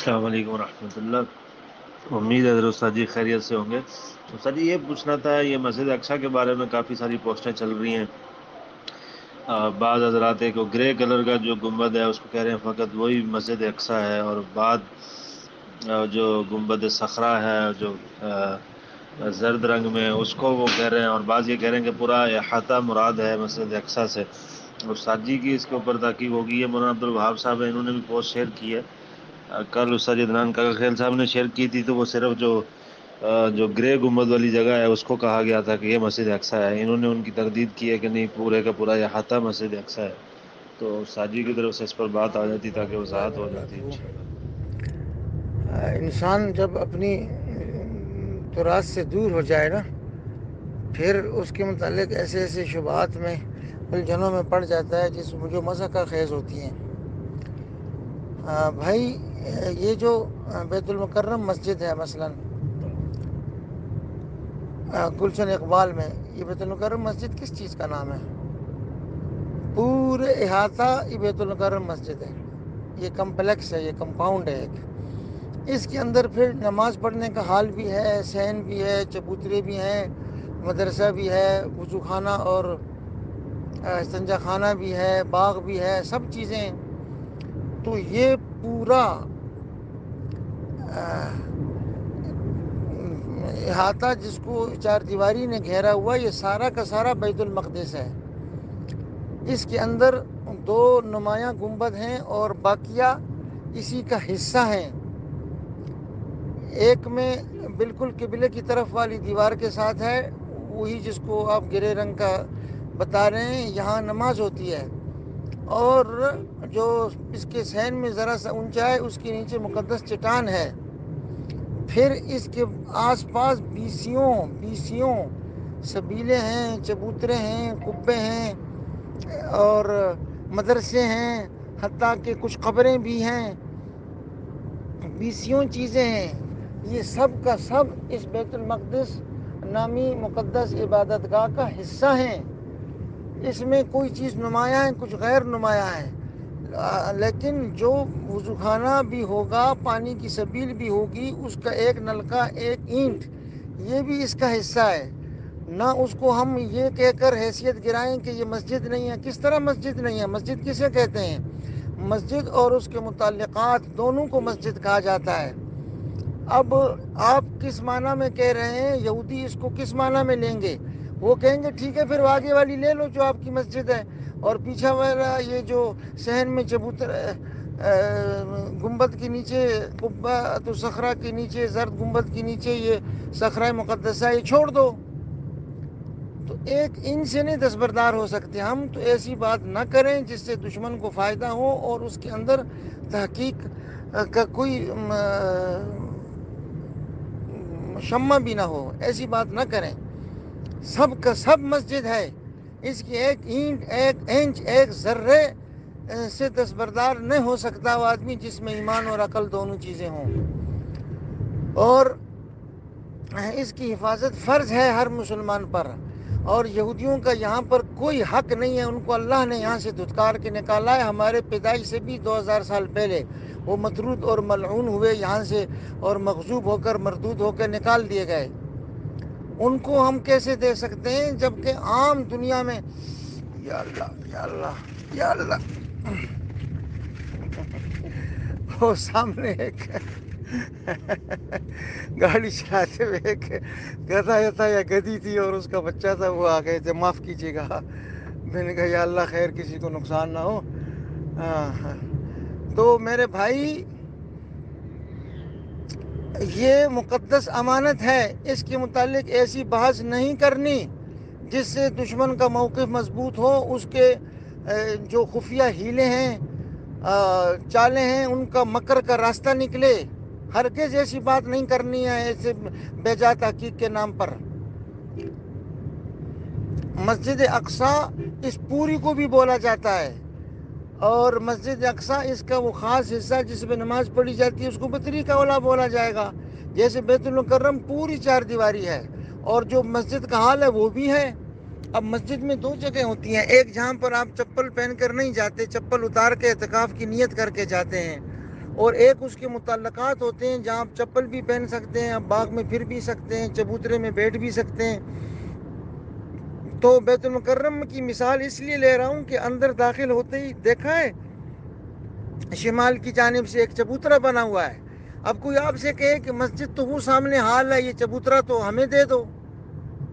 السلام علیکم ورحمۃ اللہ. امید ہے استاد جی خیریت سے ہوں گے. استاد جی یہ پوچھنا تھا، یہ مسجد اقصیٰ کے بارے میں کافی ساری پوسٹیں چل رہی ہیں. بعض حضرات ایک گرے کلر کا جو گنبد ہے اس کو کہہ رہے ہیں فقط وہی مسجد اقصیٰ ہے، اور بعد جو گنبد صخرہ ہے جو زرد رنگ میں اس کو وہ کہہ رہے ہیں، اور بعض یہ کہہ رہے ہیں کہ پورا احاطہ مراد ہے مسجد اقصیٰ سے. استاد جی کی اس کے اوپر تحقیق ہوگی. یہ مولانا عبد الوہاب صاحب ہیں، انہوں نے بھی پوسٹ شیئر کی ہے. کل استاد عدنان کاکا خیل صاحب نے شیئر کی تھی، تو وہ صرف جو گرے گنبد والی جگہ ہے اس کو کہا گیا تھا کہ یہ مسجد اقصیٰ ہے. انہوں نے ان کی تردید کی ہے کہ نہیں، پورے کا پورا احاطہ مسجد اقصیٰ ہے. تو استاد جی کی طرف سے اس پر بات آ جاتی تاکہ وضاحت ہو جاتی. انسان جب اپنی تراث سے دور ہو جائے نا، پھر اس کے متعلق ایسے ایسے شبہات میں الجھنوں میں پڑ جاتا ہے جو مضحکہ خیز ہوتی ہیں. بھائی یہ جو بیت المکرم مسجد ہے مثلا گلشن اقبال میں، یہ بیت المکرم مسجد کس چیز کا نام ہے؟ پورے احاطہ یہ بیت المکرم مسجد ہے. یہ کمپلیکس ہے، یہ کمپاؤنڈ ہے ایک. اس کے اندر پھر نماز پڑھنے کا حال بھی ہے، صحن بھی ہے، چبوترے بھی ہیں، مدرسہ بھی ہے، وضو خانہ اور استنجا خانہ بھی ہے، باغ بھی ہے، سب چیزیں. تو یہ پورا احاطہ جس کو چار دیواری نے گھیرا ہوا، یہ سارا کا سارا بیت المقدس ہے. اس کے اندر دو نمایاں گنبد ہیں اور باقیہ اسی کا حصہ ہیں. ایک میں بالکل قبلے کی طرف والی دیوار کے ساتھ ہے، وہی جس کو آپ گرے رنگ کا بتا رہے ہیں، یہاں نماز ہوتی ہے. اور جو اس کے صحن میں ذرا سا اونچا ہے، اس کے نیچے مقدس چٹان ہے. پھر اس کے آس پاس بیسیوں سبیلے ہیں، چبوترے ہیں، قبے ہیں اور مدرسے ہیں، حتیٰ کہ کچھ قبریں بھی ہیں، بیسیوں چیزیں ہیں. یہ سب کا سب اس بیت المقدس نامی مقدس عبادت گاہ کا حصہ ہیں. اس میں کوئی چیز نمایاں ہے، کچھ غیر نمایاں ہے. لیکن جو وضو خانہ بھی ہوگا، پانی کی سبیل بھی ہوگی، اس کا ایک نلکا، ایک اینٹ، یہ بھی اس کا حصہ ہے. نہ اس کو ہم یہ کہہ کر حیثیت گرائیں کہ یہ مسجد نہیں ہے. کس طرح مسجد نہیں ہے؟ مسجد کسے کہتے ہیں؟ مسجد اور اس کے متعلقات دونوں کو مسجد کہا جاتا ہے. اب آپ کس معنی میں کہہ رہے ہیں؟ یہودی اس کو کس معنی میں لیں گے؟ وہ کہیں گے ٹھیک ہے پھر آگے والی لے لو جو آپ کی مسجد ہے، اور پیچھے والا یہ جو صحن میں چبوتر گنبد کے نیچے، قبہ تو صخرہ کے نیچے، زرد گنبد کے نیچے یہ صخرہ مقدسہ، یہ چھوڑ دو. تو ایک ان سے نہیں دستبردار ہو سکتے ہم. تو ایسی بات نہ کریں جس سے دشمن کو فائدہ ہو اور اس کے اندر تحقیق کا کوئی مشمہ بھی نہ ہو. ایسی بات نہ کریں. سب کا سب مسجد ہے. اس کی ایک اینٹ، ایک انچ، ایک ذرے سے دستبردار نہیں ہو سکتا وہ آدمی جس میں ایمان اور عقل دونوں چیزیں ہوں. اور اس کی حفاظت فرض ہے ہر مسلمان پر. اور یہودیوں کا یہاں پر کوئی حق نہیں ہے. ان کو اللہ نے یہاں سے دھتکار کے نکالا ہے. ہمارے پیدائش سے بھی 2000 سال پہلے وہ مطرود اور ملعون ہوئے یہاں سے، اور مغضوب ہو کر، مردود ہو کر نکال دیے گئے. ان کو ہم کیسے دے سکتے ہیں جبکہ عام دنیا میں یا اللہ یا اللہ یا اللہ وہ سامنے ایک گاڑی چلاتے ہوئے ایک گدھا تھا یا گدھی تھی اور اس کا بچہ تھا، وہ آ گئے تھے، معاف کیجیے گا. میں نے کہا یا اللہ خیر کسی کو نقصان نہ ہو. تو میرے بھائی یہ مقدس امانت ہے. اس کے متعلق ایسی بحث نہیں کرنی جس سے دشمن کا موقف مضبوط ہو. اس کے جو خفیہ ہیلے ہیں، چالیں ہیں، ان کا مکر کا راستہ نکلے. ہرگز ایسی بات نہیں کرنی ہے ایسے بے جا تحقیق کے نام پر. مسجد اقصیٰ اس پوری کو بھی بولا جاتا ہے، اور مسجد اقصیٰ اس کا وہ خاص حصہ جس میں نماز پڑھی جاتی ہے اس کو بطریق اولا بولا جائے گا. جیسے بیت المکرم پوری چار دیواری ہے، اور جو مسجد کا حال ہے وہ بھی ہے. اب مسجد میں دو جگہ ہوتی ہیں، ایک جہاں پر آپ چپل پہن کر نہیں جاتے، چپل اتار کے اعتکاف کی نیت کر کے جاتے ہیں، اور ایک اس کے متعلقات ہوتے ہیں جہاں آپ چپل بھی پہن سکتے ہیں, آپ باغ میں پھر بھی سکتے ہیں, چبوترے میں بیٹھ بھی سکتے ہیں. تو بیت المکرم کی مثال اس لیے لے رہا ہوں کہ اندر داخل ہوتے ہی دیکھا ہے شمال کی جانب سے ایک چبوترا بنا ہوا ہے. اب کوئی آپ سے کہے کہ مسجد تو وہ سامنے حال ہے, یہ چبوترا تو ہمیں دے دو,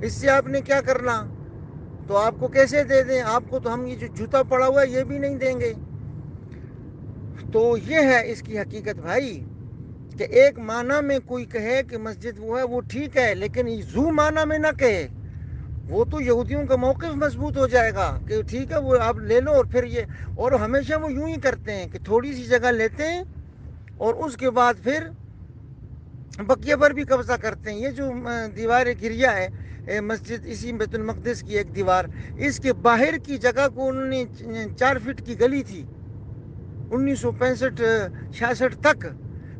اس سے آپ نے کیا کرنا, تو آپ کو کیسے دے دیں, آپ کو تو ہم یہ جو جوتا پڑا ہوا ہے یہ بھی نہیں دیں گے. تو یہ ہے اس کی حقیقت بھائی, کہ ایک معنی میں کوئی کہے کہ مسجد وہ ہے وہ ٹھیک ہے, لیکن زو معنی میں نہ کہے, وہ تو یہودیوں کا موقف مضبوط ہو جائے گا کہ ٹھیک ہے وہ آپ لے لو. اور پھر یہ, اور ہمیشہ وہ یوں ہی کرتے ہیں کہ تھوڑی سی جگہ لیتے ہیں اور اس کے بعد پھر بقیہ پر بھی قبضہ کرتے ہیں. یہ جو دیوار گریا ہے مسجد, اسی بیت المقدس کی ایک دیوار, اس کے باہر کی جگہ کو انہوں نے 4 فٹ کی گلی تھی 1965-66 تک,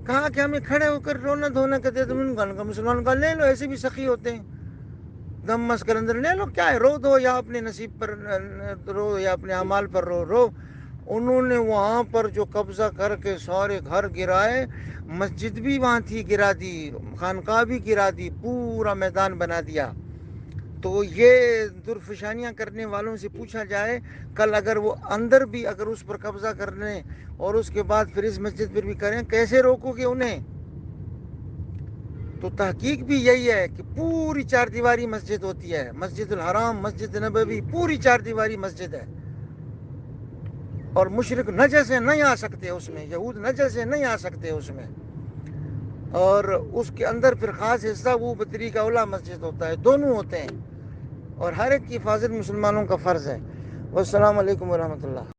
کہا کہ ہمیں کھڑے ہو کر رونا دھونا کہتے تھے. مسلمان کا لے لو, ایسے بھی سخی ہوتے ہیں, دم مس کر اندر لے لو, کیا ہے, رو دو یا اپنے نصیب پر رو یا اپنے اعمال پر رو. انہوں نے وہاں پر جو قبضہ کر کے سارے گھر گرائے, مسجد بھی وہاں تھی گرا دی, خانقاہ بھی گرا دی, پورا میدان بنا دیا. تو یہ درفشانیاں کرنے والوں سے پوچھا جائے کل اگر وہ اندر بھی اگر اس پر قبضہ کرنے اور اس کے بعد پھر اس مسجد پر بھی کریں, کیسے روکو گے انہیں؟ تو تحقیق بھی یہی ہے کہ پوری 4 دیواری مسجد ہوتی ہے, مسجد الحرام, مسجد نبوی, پوری 4 دیواری مسجد ہے. اور مشرک نجس سے نہیں آ سکتے اس میں, یہود نجس سے نہیں آ سکتے اس میں. اور اس کے اندر پھر خاص حصہ وہ بطریق اولا مسجد ہوتا ہے, دونوں ہوتے ہیں, اور ہر ایک کی حفاظت مسلمانوں کا فرض ہے. والسلام علیکم ورحمۃ اللہ.